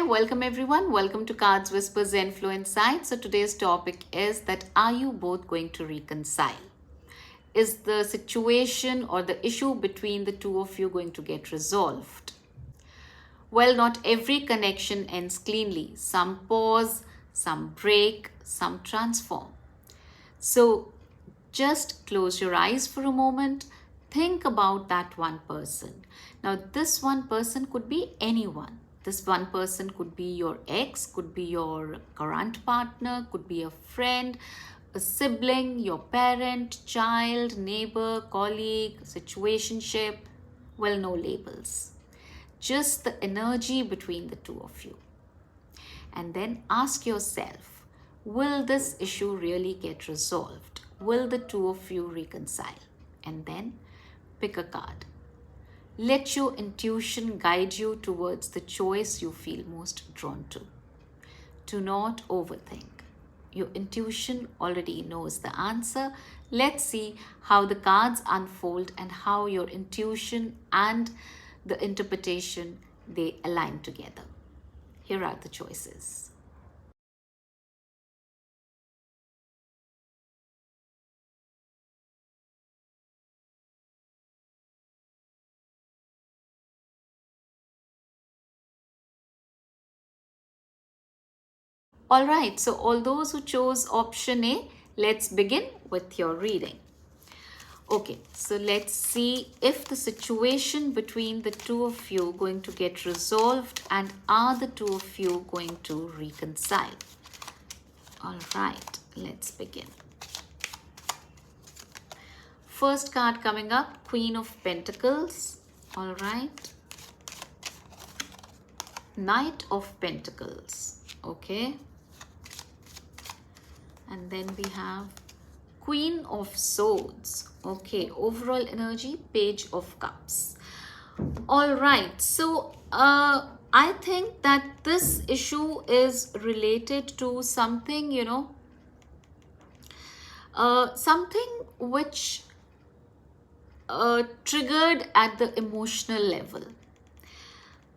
welcome everyone. Welcome to Cards Whisper-Zenflow Insight. So today's topic is that are you both going to reconcile? Is the situation or the issue between the two of you going to get resolved? Well, not every connection ends cleanly. Some pause, some break, some transform. So just close your eyes for a moment. Think about that one person. Now, this one person could be anyone. This one person could be your ex, could be your current partner, could be a friend, a sibling, your parent, child, neighbor, colleague, situationship. Well, no labels. Just the energy between the two of you. And then ask yourself, will this issue really get resolved? Will the two of you reconcile? And then pick a card. Let your intuition guide you towards the choice you feel most drawn to. Do not overthink. Your intuition already knows the answer. Let's see how the cards unfold and how your intuition and the interpretation, they align together. Here are the choices. All right, so all those who chose option A, let's begin with your reading. Okay, so let's see if the situation between the two of you going to get resolved and are the two of you going to reconcile. All right, let's begin. First card coming up, Queen of Pentacles. All right. Knight of Pentacles. Okay. And then we have Queen of Swords. Okay, overall energy, Page of Cups. All right, so I think that this issue is related to something, something which triggered at the emotional level.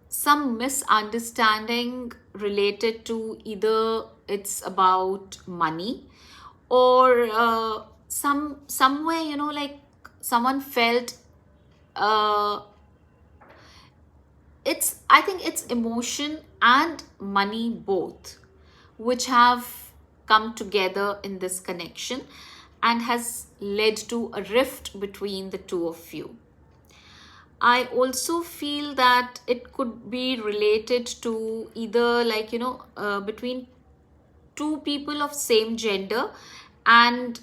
Some misunderstanding related to either it's about money or somewhere, like someone felt I think it's emotion and money both which have come together in this connection and has led to a rift between the two of you. I also feel that it could be related to either between two people of same gender and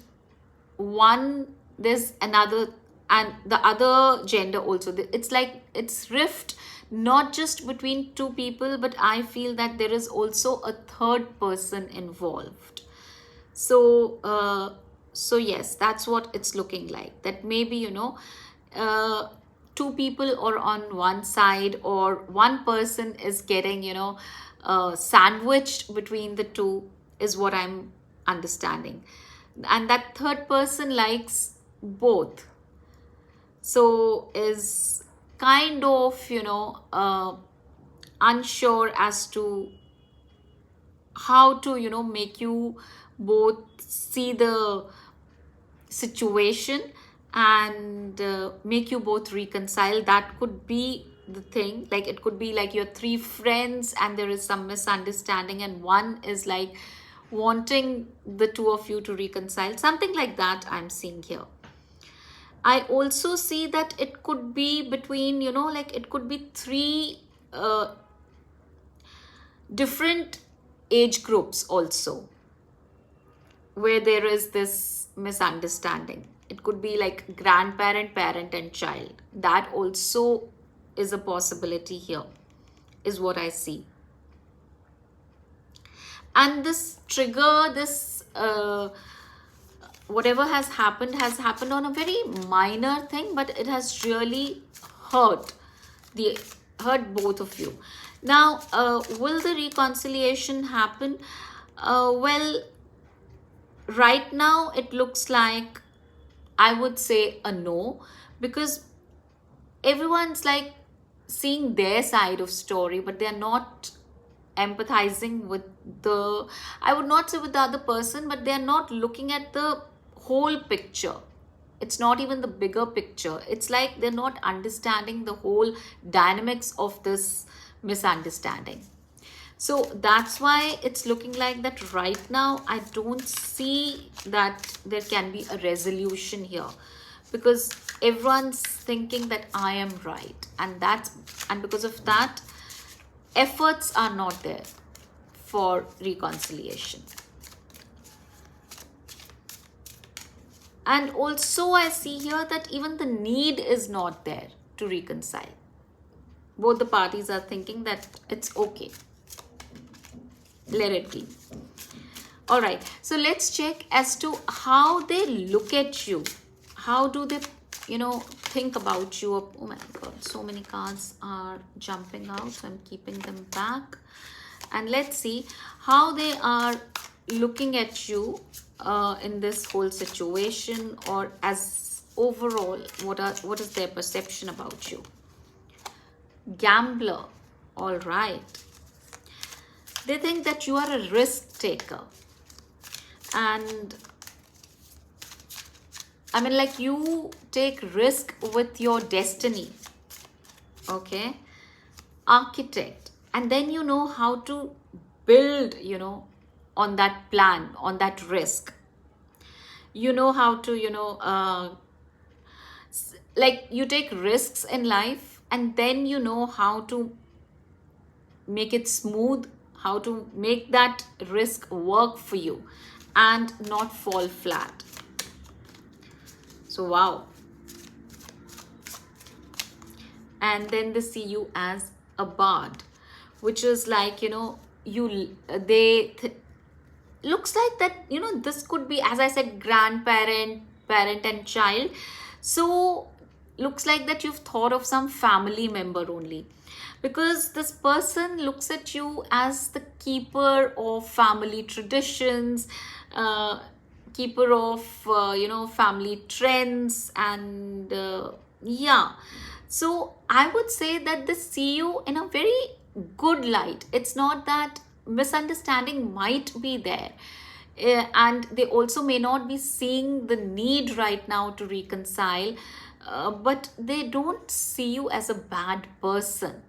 there's another and the other gender also. It's like it's rift not just between two people, but I feel that there is also a third person involved. So yes, that's what it's looking like, that maybe two people are on one side or one person is getting sandwiched between the two is what I'm understanding, and that third person likes both, so is kind of unsure as to how to make you both see the situation and make you both reconcile. That could be the thing. Like it could be like you're three friends and there is some misunderstanding and one is like wanting the two of you to reconcile, something like that I'm seeing here. I also see that it could be between it could be three different age groups also where there is this misunderstanding. It could be like grandparent, parent and child. That also is a possibility here, is what I see. And this trigger, this whatever has happened on a very minor thing, but it has really hurt both of you. Now, will the reconciliation happen? Well, right now it looks like I would say a no, because everyone's like seeing their side of story, but they're not empathizing with the, I would not say with the other person, but they are not looking at the whole picture. It's not even the bigger picture. It's like they're not understanding the whole dynamics of this misunderstanding. So that's why it's looking like that right now. I don't see that there can be a resolution here, because everyone's thinking that I am right, and because of that, efforts are not there for reconciliation. And also I see here that even the need is not there to reconcile. Both the parties are thinking that it's okay, let it be. All right, so let's check as to how they look at you. How do they, think about you? Oh my God, so many cards are jumping out, so I'm keeping them back. And let's see how they are looking at you in this whole situation, or as overall, what is their perception about you? Gambler. All right. They think that you are a risk taker. And I mean, like, you take risk with your destiny. Okay. Architect. And then you know how to build, on that plan, on that risk. You know how to, like, you take risks in life, and then you know how to make it smooth, how to make that risk work for you and not fall flat. So wow. And then they see you as a bard, which is like, looks like that, this could be, as I said, grandparent, parent and child. So looks like that you've thought of some family member only, because this person looks at you as the keeper of family traditions, keeper of family trends, and yeah. So I would say that they see you in a very good light. It's not that misunderstanding might be there, and they also may not be seeing the need right now to reconcile, but they don't see you as a bad person.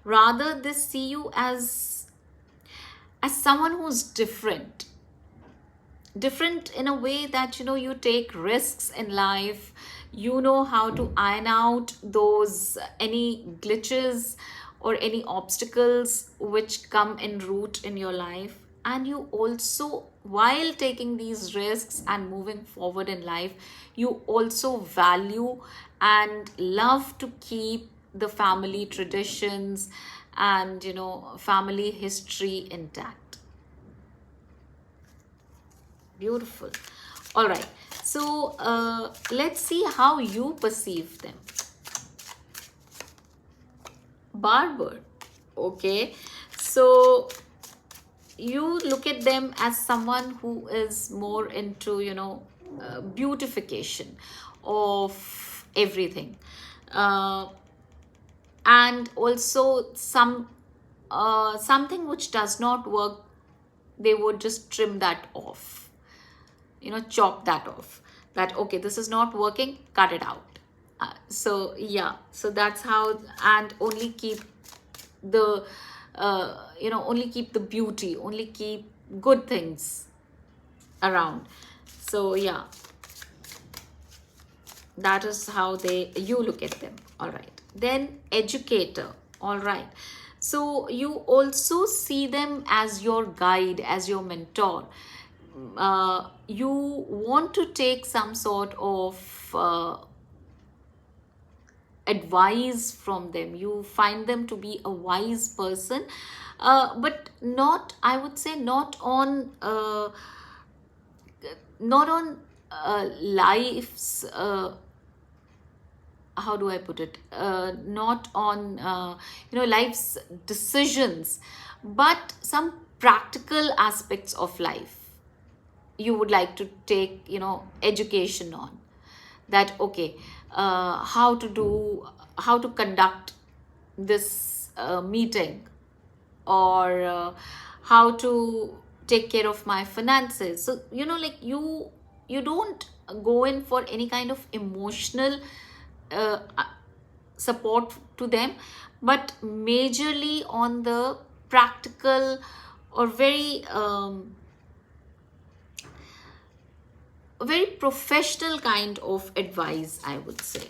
Rather, they see you as someone who's different in a way that, you take risks in life. You know how to iron out those any glitches or any obstacles which come in route in your life. And you also, while taking these risks and moving forward in life, you also value and love to keep the family traditions and, family history intact. Beautiful. All right, so let's see how you perceive them. Barber. Okay, so you look at them as someone who is more into, beautification of everything, and also something which does not work, they would just trim that off, chop that off. That, okay, this is not working, cut it out. So yeah, so that's how. And only keep the only keep the beauty, only keep good things around. So yeah, that is how you look at them. All right, then educator. All right, so you also see them as your guide, as your mentor. You want to take some sort of advice from them. You find them to be a wise person, but not, I would say, not on life's how do I put it, not on life's decisions, but some practical aspects of life you would like to take education on. That, okay, how to conduct this meeting, or how to take care of my finances. So like you don't go in for any kind of emotional uh, uh, support to them, but majorly on the practical or very professional kind of advice, I would say.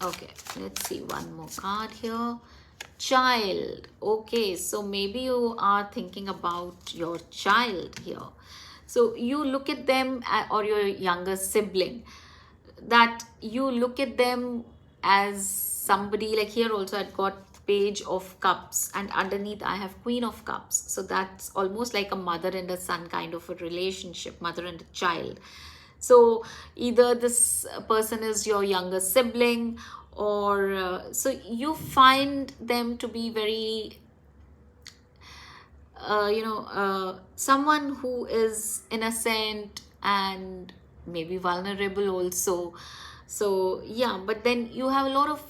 Okay, let's see one more card here. Child. Okay, so maybe you are thinking about your child here. So you look at them, or your younger sibling, that you look at them as somebody, like here also I've got Page of Cups, and underneath I have Queen of Cups. So that's almost like a mother and a son kind of a relationship, mother and a child. So either this person is your younger sibling, or so you find them to be very someone who is innocent and maybe vulnerable also. So yeah, but then you have a lot of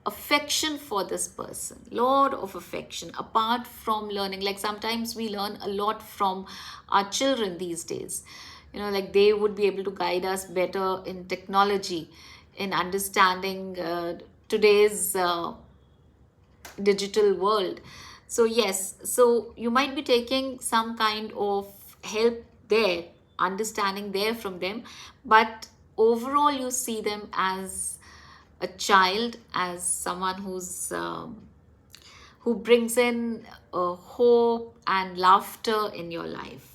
affection for this person, lot of affection, apart from learning. Like sometimes we learn a lot from our children these days, like they would be able to guide us better in technology, in understanding today's digital world. So yes, so you might be taking some kind of help there, understanding there from them, but overall you see them as a child, as someone who brings in hope and laughter in your life.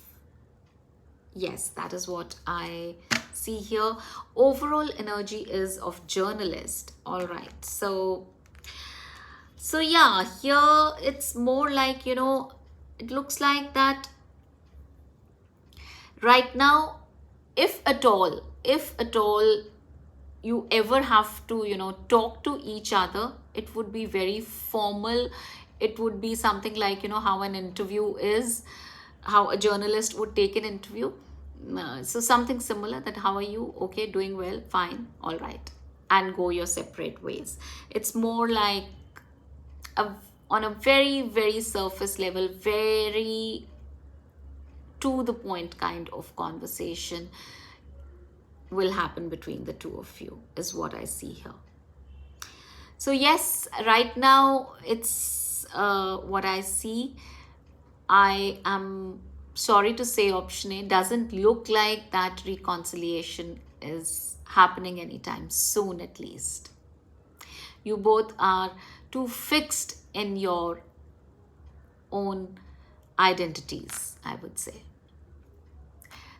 Yes, that is what I see here. Overall energy is of journalist. All right, so yeah, here it's more like, it looks like that right now, if at all you ever have to, talk to each other, it would be very formal. It would be something like, how an interview is, how a journalist would take an interview. So something similar, that how are you? Okay, doing well, fine, all right, and go your separate ways. It's more like a, on a very, very surface level, very to the point kind of conversation will happen between the two of you, is what I see here. So yes, right now it's what I see. I am sorry to say, option A doesn't look like that reconciliation is happening anytime soon, at least. You both are too fixed in your own identities, I would say.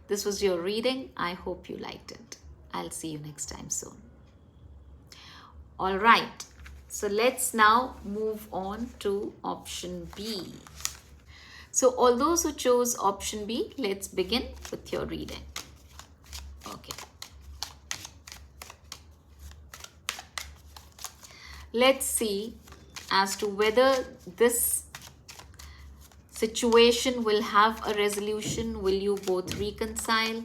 This was your reading. I hope you liked it. I'll see you next time soon. All right. So let's now move on to option B. So all those who chose option B, let's begin with your reading. Okay. Let's see as to whether this situation will have a resolution. Will you both reconcile?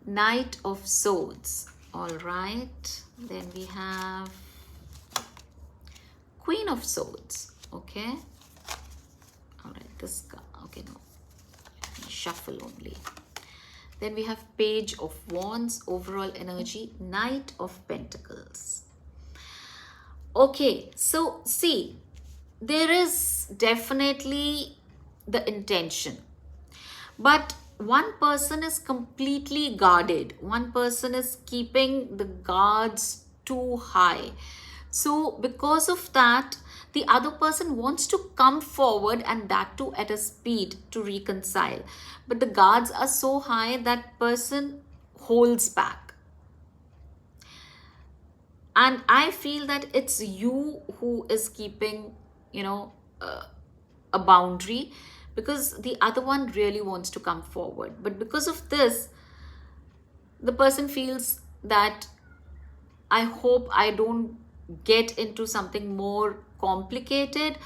Knight of Swords. All right. Then we have Queen of Swords. Okay. All right. This guy. Okay, no. Shuffle only. Then we have Page of Wands. Overall energy. Knight of Pentacles. Okay. So see, there is definitely the intention, but one person is completely guarded. One person is keeping the guards too high. So because of that, the other person wants to come forward, and that too at a speed, to reconcile. But the guards are so high that person holds back. And I feel that it's you who is keeping, a boundary, because the other one really wants to come forward. But because of this, the person feels that I hope I don't get into something more complicated,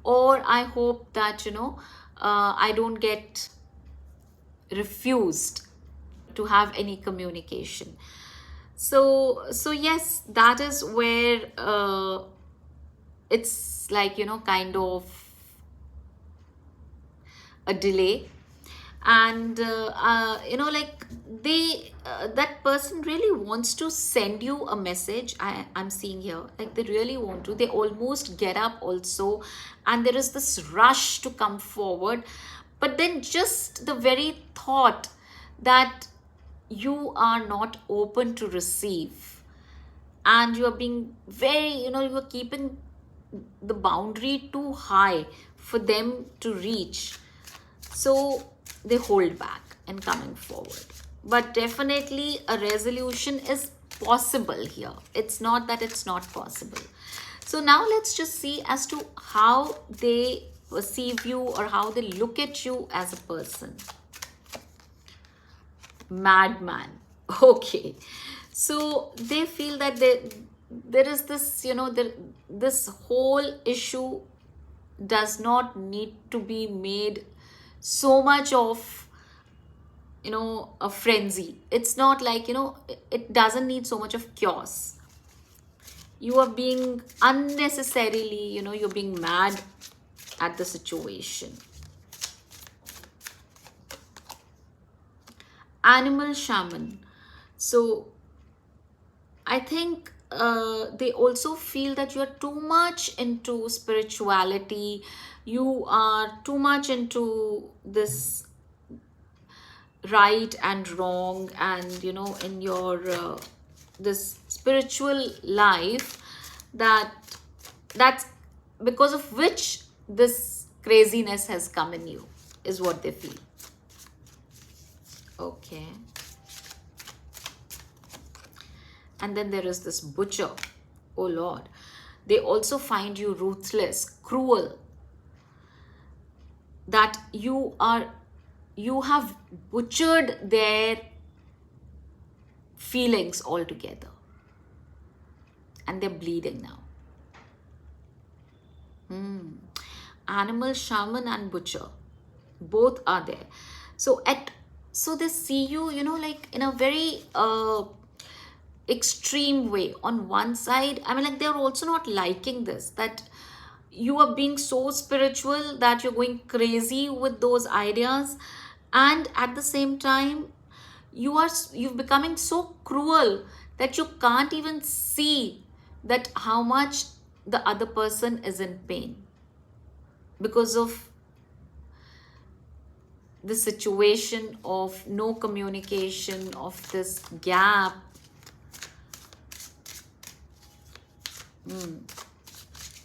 or I hope that, I don't get refused to have any communication. So yes, that is where it's like, kind of a delay. And like they that person really wants to send you a message. I'm seeing here, like they really want to, they almost get up also, and there is this rush to come forward, but then just the very thought that you are not open to receive, and you are being very, you are keeping the boundary too high for them to reach, so they hold back in coming forward. But definitely a resolution is possible here. It's not that it's not possible. So now let's just see as to how they perceive you or how they look at you as a person. Madman. Okay. So they feel that there is this, this whole issue does not need to be made so much of, a frenzy. It's not like, it doesn't need so much of chaos. You are being unnecessarily, you're being mad at the situation. Animal shaman. So I think they also feel that you are too much into spirituality. You are too much into this right and wrong, and in your this spiritual life, that's because of which this craziness has come in you, is what they feel. Okay. And then there is this butcher. Oh Lord. They also find you ruthless, cruel, that you have butchered their feelings altogether, and they're bleeding now. Animal shaman and butcher, both are there. So they see you, like in a very extreme way. On one side, I mean, like, they're also not liking this, that you are being so spiritual that you're going crazy with those ideas, and at the same time you're becoming so cruel that you can't even see that how much the other person is in pain because of the situation of no communication, of this gap.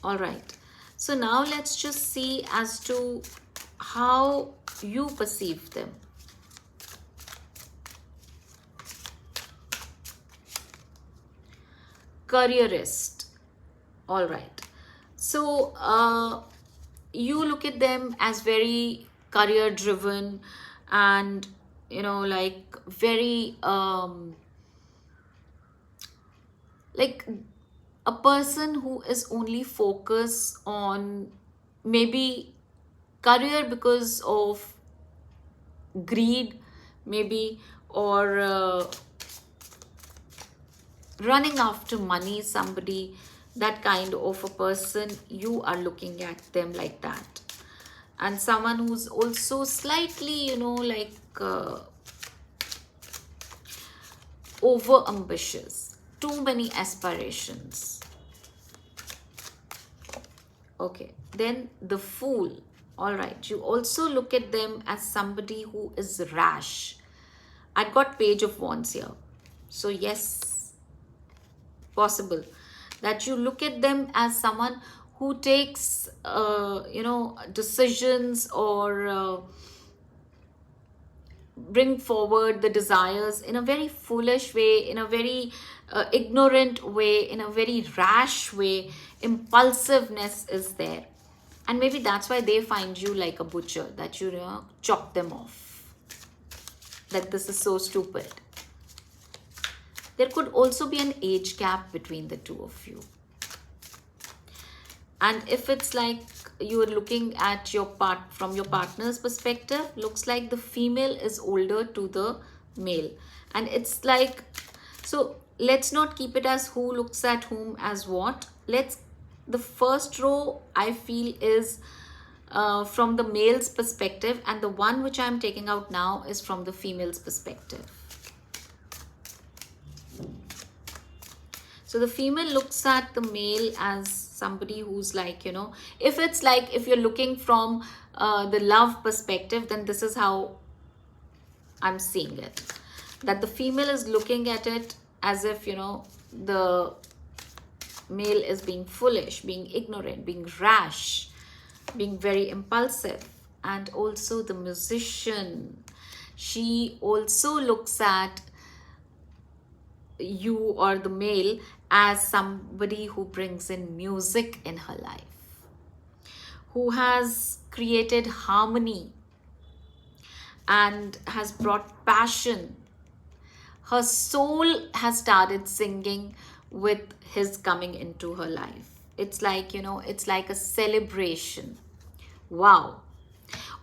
All right. So now let's just see as to how you perceive them. Careerist. All right. So you look at them as very career driven, and like very like a person who is only focused on maybe career because of greed, maybe, or running after money, somebody, that kind of a person. You are looking at them like that. And someone who's also slightly, like over ambitious, too many aspirations. Okay, then the fool. All right, you also look at them as somebody who is rash. I got page of wands here. So yes, possible that you look at them as someone who takes decisions, or bring forward the desires in a very foolish way, in a very ignorant way, in a very rash way. Impulsiveness is there, and maybe that's why they find you like a butcher, that you chop them off, that this is so stupid. There could also be an age gap between the two of you. And if it's like you are looking at your from your partner's perspective, looks like the female is older to the male. And it's like, so let's not keep it as who looks at whom as what. Let's The first row I feel is from the male's perspective, and the one which I'm taking out now is from the female's perspective. So the female looks at the male as somebody who's like, if it's like, if you're looking from the love perspective, then this is how I'm seeing it. That the female is looking at it as if, the male is being foolish, being ignorant, being rash, being very impulsive. And also the musician, she also looks at you or the male as somebody who brings in music in her life, who has created harmony and has brought passion. Her soul has started singing with his coming into her life. It's like, it's like a celebration. Wow.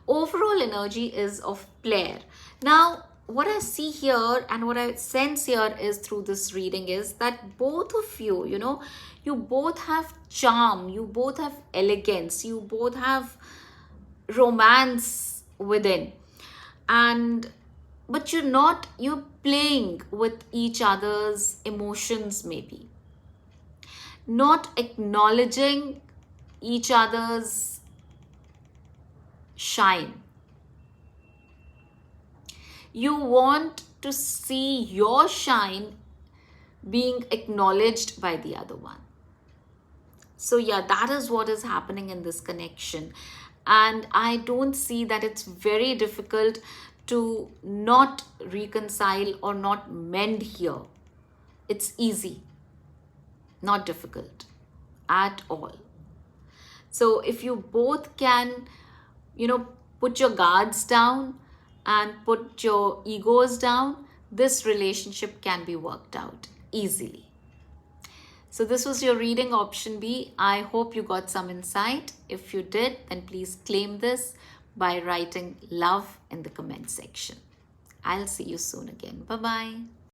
Overall energy is of Blair. Now, what I see here and what I sense here is through this reading is that both of you, you both have charm, you both have elegance, you both have romance within. But you're playing with each other's emotions, maybe. Not acknowledging each other's shine. You want to see your shine being acknowledged by the other one. So yeah, that is what is happening in this connection. And I don't see that it's very difficult to not reconcile or not mend here. It's easy, not difficult at all. So if you both can, put your guards down and put your egos down, this relationship can be worked out easily. So this was your reading, option B. I hope you got some insight. If you did, then please claim this by writing love in the comment section. I'll see you soon again. Bye-bye.